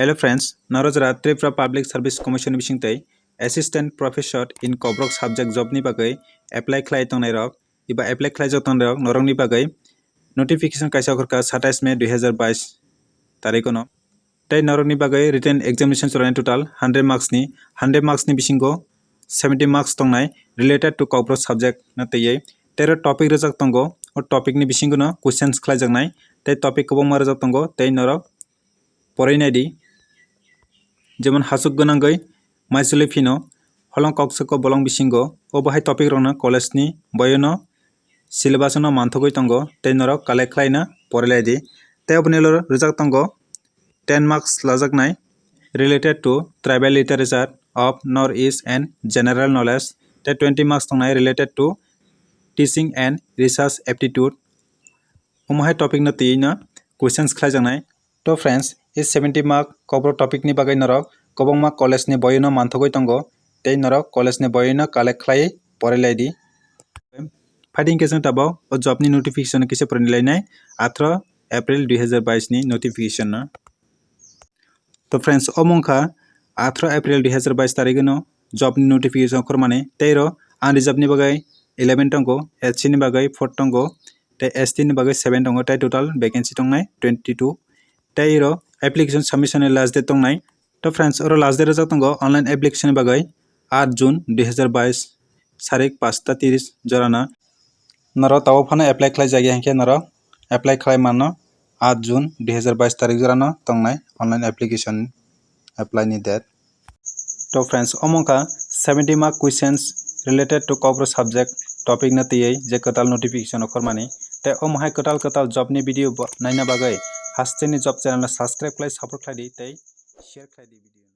Hello friends, Narojra Tripura Public Service Commission bisingtai Assistant Professor in Cobrok subject job ni bagai apply khlai tongnai rok iba apply khlai jok tongnai rok norong ni bagai notification kaisa korka 27 May 2022 tarikono tai norong ni bagai written examination chorani total 100 marks ni bisingo 70 marks tongnai related to Cobrok subject na tei tero topic rejak tongo o topic ni bisingo no questions khlai jaknai tai topic ko bong rejak tongo tai norok porainai যেমন হাসুক গনাঙ্গই মাইসুলে ফিনো হলং কক্সক বলং বিসিঙ্গো ও বাহাই topic রংনা কলেজনি বয়নো সিলেবাসনো মানথগই তঙ্গ তেই নরক collect খাইনা পড়াইলাইদি তাই অবনিলর রিজাক তঙ্গ 10 marks লাজাকনাই related to tribal literature of North East and general knowledge তাই 20 marks তংনাই related to teaching and research aptitude ওমাহাই টপিক না তিইনা क्वेश्चंस खाइजानाय तो फ्रेंड्स इस 70 mark कब्र टॉपिक नि बागै नरक कबंगमा कॉलेज नि बयनो मानथगै तंगो तै नरक कॉलेज नि बयनो कालेक्ट खाइ परेलायदि फाइटिंग केसन ताबाव ओ जॉब नि नोटिफिकेशन किसे परनिलायनाय 18 एप्रिल 2022 नि नोटिफिकेशन ना तो फ्रेंड्स ओमंखा 18 एप्रिल 2022 तारिखनो जॉब नि नोटिफिकेशन खरमाने तैरो आन रिजर्व नि बागै 11 तंगो एचसी नि बागै 4 तंगो तै एसटी नि बागै 7 तंगो तै टोटल वैकेंसी तंगनाय 22 तैरो एप्लीकेशन सबमिशन लास्ट डेट तंगनाय तो फ्रेंड्स और लास्ट डेट रजक तंगो ऑनलाइन एप्लीकेशन बागै 8 जून 2022 सारिक 5:30 जराना नरो ताव फाना एप्लाई खाइ जागे हंके नरो एप्लाई खाइ मानो 8 जून 2022 तारिख जराना तंगनाय ऑनलाइन एप्लीकेशन एप्लाई नि डेट तो friends ओमंका 70 mark questions related to cover subject topic na tiyai je katal notification okormani te omhai katal job ni video naina bagai hasteni job channel subscribe klai support klai di tei share klai di video